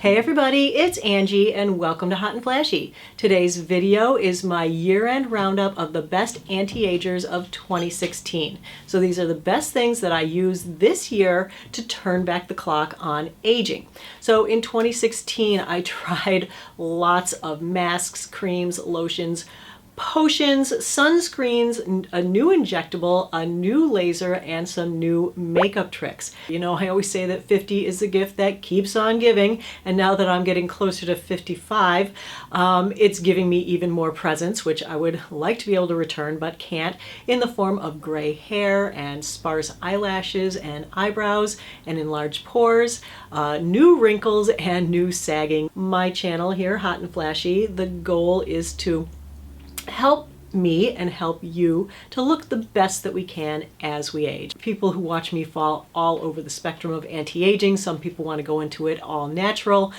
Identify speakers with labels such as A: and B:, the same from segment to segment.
A: Hey everybody, it's Angie and welcome to Hot and Flashy. Today's video is my year-end roundup of the best anti-agers of 2016. So these are the best things that I used this year to turn back the clock on aging. So in 2016 I tried lots of masks, creams, lotions, potions, sunscreens, a new injectable, a new laser, and some new makeup tricks. You know, I always say that 50 is a gift that keeps on giving, and now that I'm getting closer to 55, it's giving me even more presents, which I would like to be able to return but can't, in the form of gray hair and sparse eyelashes and eyebrows and enlarged pores, new wrinkles and new sagging. My channel here, Hot and Flashy, the goal is to help me and help you to look the best that we can as we age. People who watch me fall all over the spectrum of anti-aging. Some people want to go into it all natural.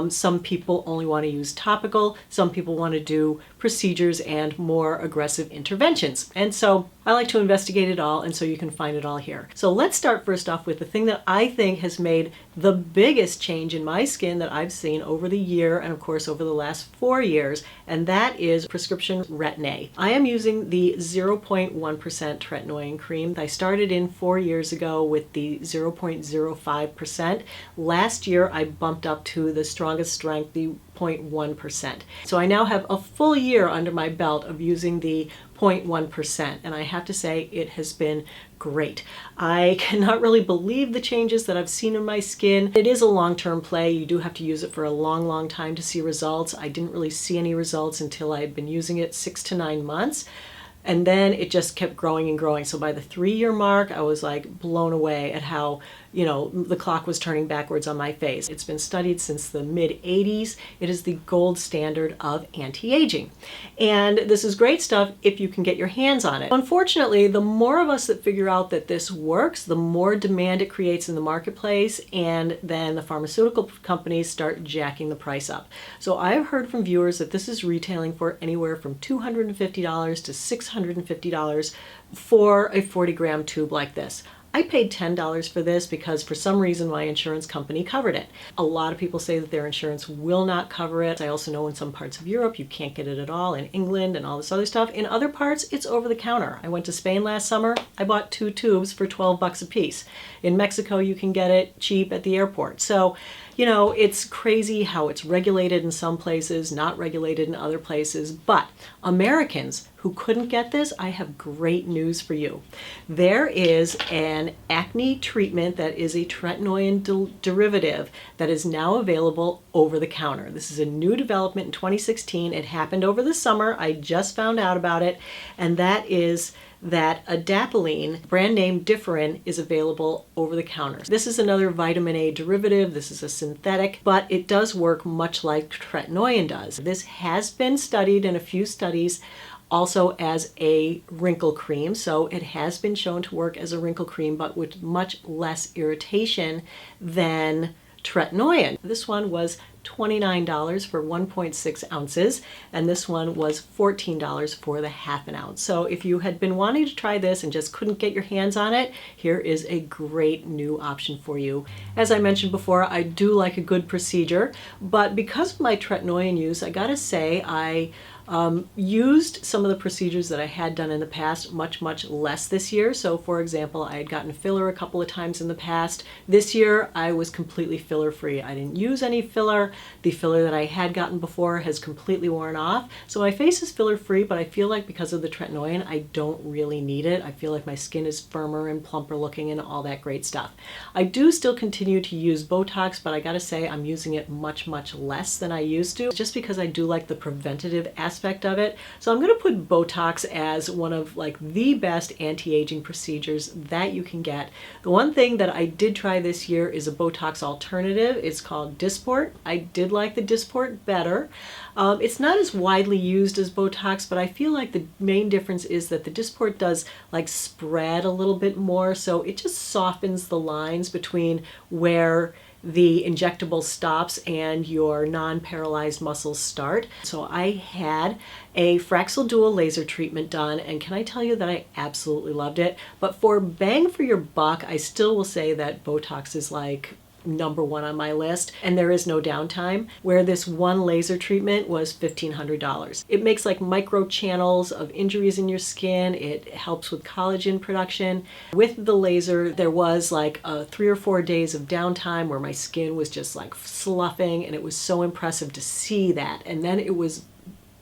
A: Some people only want to use topical. Some people want to do procedures and more aggressive interventions. And so I like to investigate it all, and so you can find it all here. So let's start first off with the thing that I think has made the biggest change in my skin that I've seen over the year and of course over the last 4 years, and that is prescription Retin-a. I am using the 0.1% tretinoin cream. I started in 4 years ago with the 0.05%. Last year I bumped up to the strongest strength, the 0.1%. So I now have a full year under my belt of using the 0.1%, and I have to say it has been great. I cannot really believe the changes that I've seen in my skin. It is a long-term play. You do have to use it for a long time to see results. I didn't really see any results until I had been using it 6 to 9 months. And then it just kept growing and growing. So by the 3-year mark, I was like blown away at how, you know, the clock was turning backwards on my face. It's been studied since the mid-80s. It is the gold standard of anti-aging. And this is great stuff if you can get your hands on it. Unfortunately, the more of us that figure out that this works, the more demand it creates in the marketplace, and then the pharmaceutical companies start jacking the price up. So I've heard from viewers that this is retailing for anywhere from $250 to $650 for a 40-gram tube like this. I paid $10 for this because for some reason my insurance company covered it. A lot of people say that their insurance will not cover it. I also know in some parts of Europe you can't get it at all, in England and all this other stuff. In other parts it's over the counter. I went to Spain last summer. I bought 2 tubes for 12 bucks a piece. In Mexico you can get it cheap at the airport. So, you know, it's crazy how it's regulated in some places, not regulated in other places. But Americans who couldn't get this, I have great news for you. There is an acne treatment that is a tretinoin derivative that is now available over the counter. This is a new development in 2016. It happened over the summer. I just found out about it, and that is that adapalene, brand name Differin, is available over the counter. This is another vitamin A derivative. This is a synthetic, but it does work much like tretinoin does. This has been studied in a few studies also as a wrinkle cream, so it has been shown to work as a wrinkle cream, but with much less irritation than tretinoin. This one was $29 for 1.6 ounces, and this one was $14 for the ½ an ounce. So if you had been wanting to try this and just couldn't get your hands on it, here is a great new option for you. As I mentioned before, I do like a good procedure, but because of my tretinoin use, I gotta say I used some of the procedures that I had done in the past much less this year. So for example, I had gotten filler a couple of times in the past. This year I was completely filler free. I didn't use any filler. The filler that I had gotten before has completely worn off. So my face is filler free, but I feel like because of the tretinoin, I don't really need it. I feel like my skin is firmer and plumper looking and all that great stuff. I do still continue to use Botox, but I gotta say I'm using it much less than I used to, just because I do like the preventative aspect of it. So I'm going to put Botox as one of like the best anti-aging procedures that you can get. The one thing that I did try this year is a Botox alternative. It's called Dysport. I did like the Dysport better. It's not as widely used as Botox, but I feel like the main difference is that the Dysport does like spread a little bit more, so it just softens the lines between where the injectable stops and your non-paralyzed muscles start. So I had a Fraxel Dual laser treatment done, and can I tell you that I absolutely loved it. But for bang for your buck, I still will say that Botox is like #1 on my list, and there is no downtime, where this one laser treatment was $1,500. It makes like micro channels of injuries in your skin. It helps with collagen production. With the laser, there was like 3 or 4 days of downtime where my skin was just like sloughing, and it was so impressive to see that. And then it was,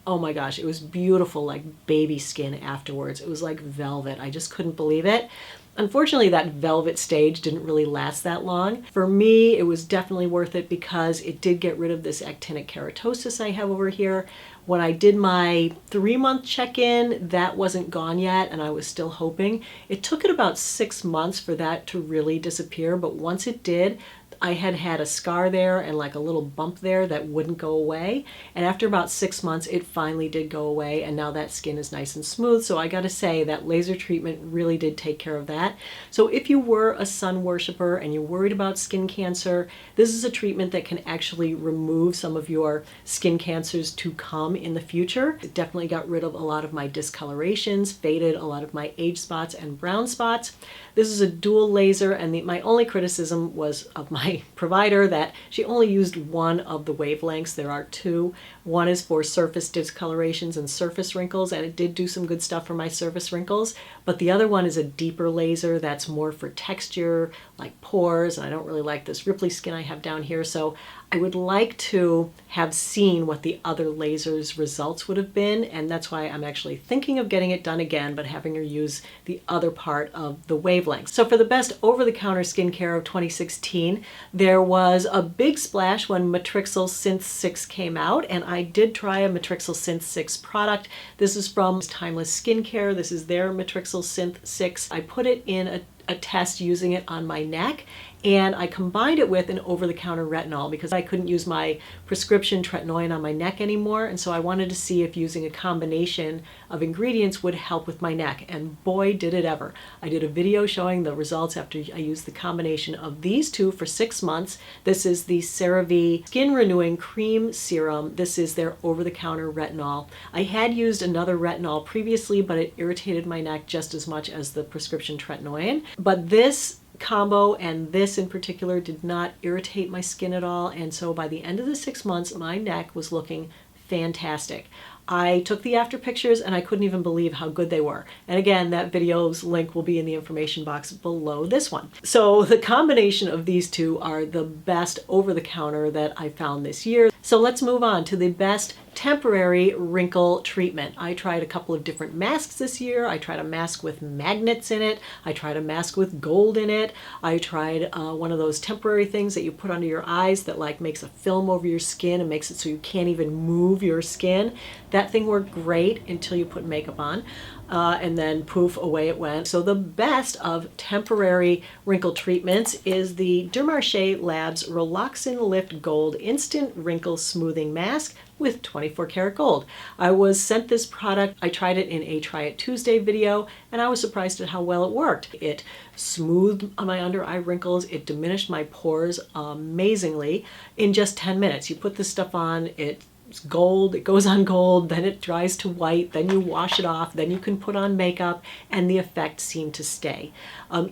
A: oh my gosh, it was beautiful, like baby skin afterwards. It was like velvet. I just couldn't believe it. Unfortunately, that velvet stage didn't really last that long. For me, it was definitely worth it because it did get rid of this actinic keratosis I have over here. When I did my 3-month check-in, that wasn't gone yet, and I was still hoping. It took it about 6 months for that to really disappear, but once it did, I had had a scar there and like a little bump there that wouldn't go away. And after about 6 months, it finally did go away, and now that skin is nice and smooth. So I gotta say that laser treatment really did take care of that. So if you were a sun worshiper and you're worried about skin cancer, this is a treatment that can actually remove some of your skin cancers to come in the future. It definitely got rid of a lot of my discolorations, faded a lot of my age spots and brown spots. This is a dual laser, and my only criticism was of my provider that she only used one of the wavelengths. There are 2. One is for surface discolorations and surface wrinkles, and it did do some good stuff for my surface wrinkles, but the other one is a deeper laser that's more for texture, like pores, and I don't really like this ripply skin I have down here, so I would like to have seen what the other laser's results would have been, and that's why I'm actually thinking of getting it done again, but having her use the other part of the wavelength. So for the best over-the-counter skincare of 2016, there was a big splash when Matrixyl Synth 6 came out, and I did try a Matrixyl Synth 6 product. This is from Timeless Skincare. This is their Matrixyl Synth 6. I put it in a test using it on my neck, and I combined it with an over-the-counter retinol because I couldn't use my prescription tretinoin on my neck anymore, and so I wanted to see if using a combination of ingredients would help with my neck, and boy did it ever. I did a video showing the results after I used the combination of these 2 for 6 months. This is the CeraVe Skin Renewing Cream Serum. This is their over-the-counter retinol. I had used another retinol previously, but it irritated my neck just as much as the prescription tretinoin. But this combo and this in particular did not irritate my skin at all, and so by the end of the 6 months, my neck was looking fantastic. I took the after pictures and I couldn't even believe how good they were. And again, that video's link will be in the information box below this one. So the combination of these 2 are the best over-the-counter that I found this year. So let's move on to the best temporary wrinkle treatment. I tried a couple of different masks this year. I tried a mask with magnets in it. I tried a mask with gold in it. I tried one of those temporary things that you put under your eyes that like makes a film over your skin and makes it so you can't even move your skin. That thing worked great until you put makeup on. And then poof, away it went. So the best of temporary wrinkle treatments is the Marche Labs Relaxin Lift Gold Instant Wrinkle Smoothing Mask with 24 karat gold. I was sent this product. I tried it in a Try It Tuesday video, and I was surprised at how well it worked. It smoothed my under eye wrinkles. It diminished my pores amazingly in just 10 minutes. You put this stuff on, it's gold, it goes on gold, then it dries to white, then you wash it off, then you can put on makeup, and the effect seemed to stay.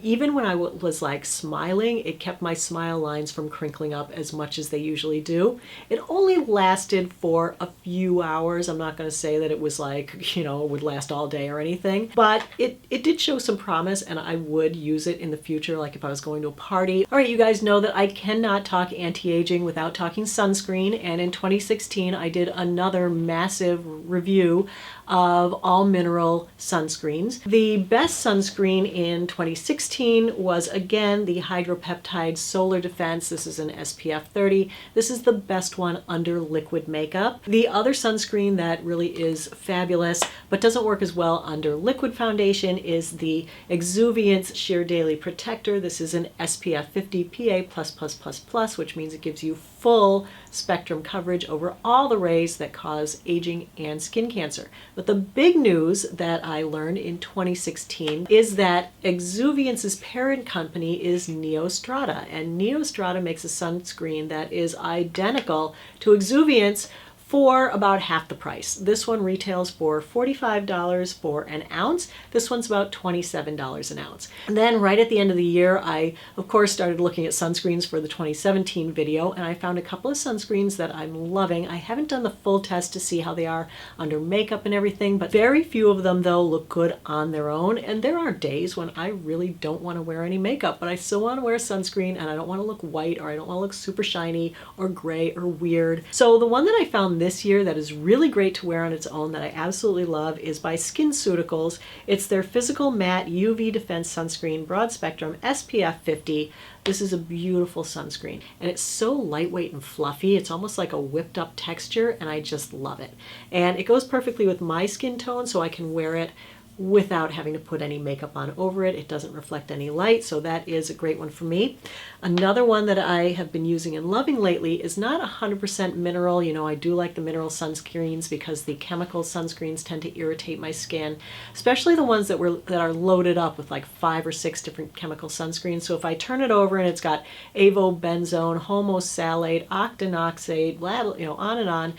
A: Even when I was like smiling, it kept my smile lines from crinkling up as much as they usually do. It only lasted for a few hours. I'm not going to say that it was like, it would last all day or anything, but it did show some promise, and I would use it in the future, like if I was going to a party. All right, you guys know that I cannot talk anti-aging without talking sunscreen, and in 2016, I did another massive review of all mineral sunscreens. The best sunscreen in 2016 was again the Hydropeptide Solar Defense. This is an SPF 30. This is the best one under liquid makeup. The other sunscreen that really is fabulous but doesn't work as well under liquid foundation is the Exuberance Sheer Daily Protector. This is an SPF 50 PA++++, which means it gives you full spectrum coverage over all the rays that cause aging and skin cancer. But the big news that I learned in 2016 is that Exuberance's parent company is Neostrata, and Neostrata makes a sunscreen that is identical to Exuberance for about half the price. This one retails for $45 for an ounce. This one's about $27 an ounce. And then right at the end of the year, I of course started looking at sunscreens for the 2017 video, and I found a couple of sunscreens that I'm loving. I haven't done the full test to see how they are under makeup and everything, but very few of them though look good on their own. And there are days when I really don't want to wear any makeup, but I still want to wear sunscreen, and I don't want to look white, or I don't want to look super shiny or gray or weird. So the one that I found this year that is really great to wear on its own that I absolutely love is by SkinCeuticals. It's their Physical Matte UV Defense Sunscreen Broad Spectrum SPF 50. This is a beautiful sunscreen, and it's so lightweight and fluffy. It's almost like a whipped up texture, and I just love it. And it goes perfectly with my skin tone, so I can wear it without having to put any makeup on over it. It doesn't reflect any light, so that is a great one for me. Another one that I have been using and loving lately is not 100% mineral. You know, I do like the mineral sunscreens because the chemical sunscreens tend to irritate my skin, especially the ones that are loaded up with like 5 or 6 different chemical sunscreens. So if I turn it over and it's got avobenzone, homosalate, octinoxate, blah, blah, you know, on and on,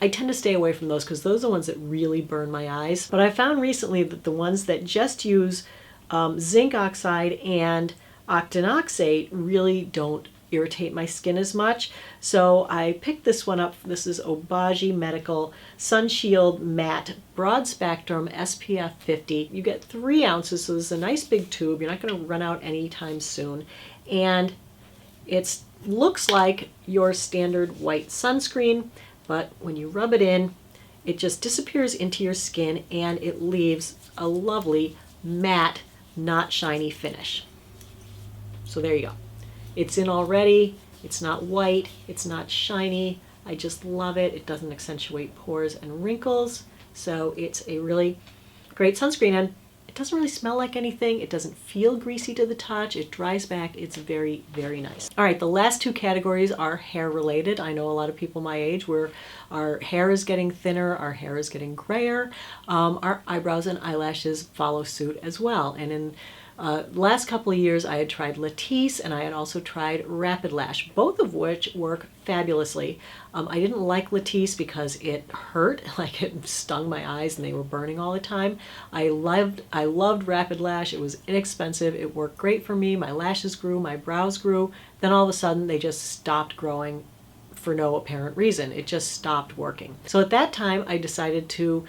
A: I tend to stay away from those because those are the ones that really burn my eyes. But I found recently that the ones that just use zinc oxide and octinoxate really don't irritate my skin as much. So I picked this one up. This is Obagi Medical Sun Shield Matte Broad Spectrum SPF 50. You get 3 ounces, so this is a nice big tube. You're not going to run out anytime soon. And it looks like your standard white sunscreen, but when you rub it in, it just disappears into your skin and it leaves a lovely matte, not shiny finish. So there you go. It's in already. It's not white. It's not shiny. I just love it. It doesn't accentuate pores and wrinkles. So it's a really great sunscreen, and it doesn't really smell like anything. It doesn't feel greasy to the touch. It dries back. It's very, very nice. All right, the last 2 categories are hair related. I know a lot of people my age where our hair is getting thinner, our hair is getting grayer. Our eyebrows and eyelashes follow suit as well. And in the last couple of years, I had tried Latisse, and I had also tried Revitalash, both of which work fabulously. I didn't like Latisse because it hurt, like it stung my eyes and they were burning all the time. I loved Revitalash. It was inexpensive. It worked great for me. My lashes grew, my brows grew. Then all of a sudden, they just stopped growing for no apparent reason. It just stopped working. So at that time, I decided to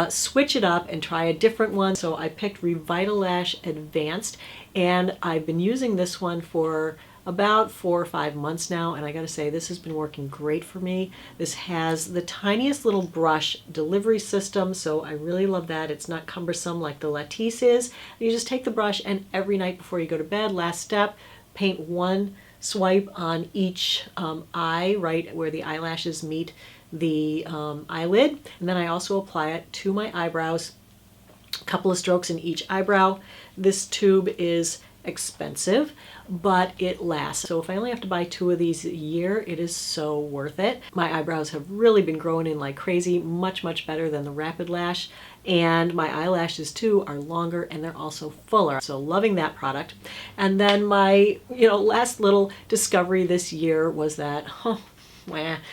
A: switch it up and try a different one. So I picked Revitalash Advanced, and I've been using this one for about 4 or 5 months now, and I gotta say, this has been working great for me. This has the tiniest little brush delivery system, so I really love that. It's not cumbersome like the Latisse is. You just take the brush, and every night before you go to bed, last step, paint one swipe on each eye, right where the eyelashes meet the eyelid. And then I also apply it to my eyebrows, a couple of strokes in each eyebrow. This tube is expensive, but it lasts. So if I only have to buy 2 of these a year, it is so worth it. My eyebrows have really been growing in like crazy, much, much better than the Revitalash. And my eyelashes too are longer, and they're also fuller. So loving that product. And then my, last little discovery this year was that,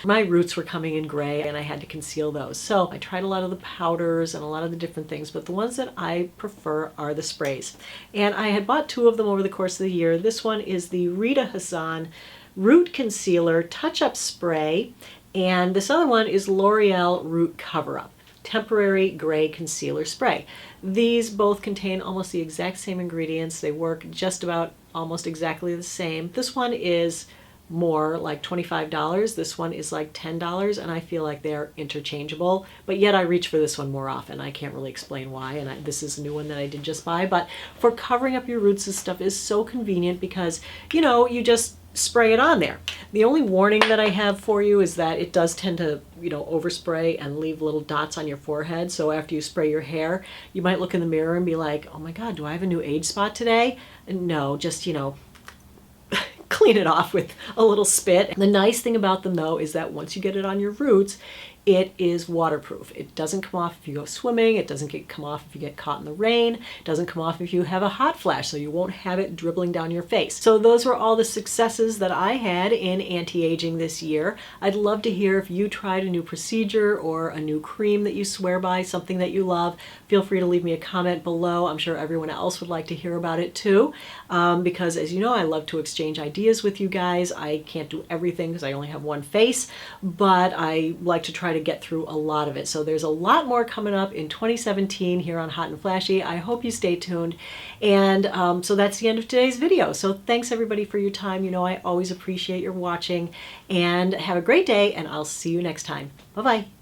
A: my roots were coming in gray and I had to conceal those. So I tried a lot of the powders and a lot of the different things, but the ones that I prefer are the sprays. And I had bought 2 of them over the course of the year. This one is the Rita Hazan Root Concealer Touch-Up Spray, and this other one is L'Oreal Root Cover-Up Temporary Gray Concealer Spray. These both contain almost the exact same ingredients. They work just about almost exactly the same. This one is more like $25. This one is like $10, and I feel like they're interchangeable, but yet I reach for this one more often. I can't really explain why, and this is a new one that I did just buy, but for covering up your roots, this stuff is so convenient because, you just spray it on there. The only warning that I have for you is that it does tend to, overspray and leave little dots on your forehead. So after you spray your hair, you might look in the mirror and be like, oh my God, do I have a new age spot today? And no, just, clean it off with a little spit. The nice thing about them though is that once you get it on your roots, it is waterproof. It doesn't come off if you go swimming. It doesn't come off if you get caught in the rain. It doesn't come off if you have a hot flash, so you won't have it dribbling down your face. So those were all the successes that I had in anti-aging this year. I'd love to hear if you tried a new procedure or a new cream that you swear by, something that you love. Feel free to leave me a comment below. I'm sure everyone else would like to hear about it too, because as you know, I love to exchange ideas with you guys. I can't do everything because I only have one face, but I like to try to get through a lot of it. So there's a lot more coming up in 2017 here on Hot and Flashy. I hope you stay tuned. And so that's the end of today's video. So thanks everybody for your time. You know, I always appreciate your watching, and have a great day, and I'll see you next time. Bye-bye.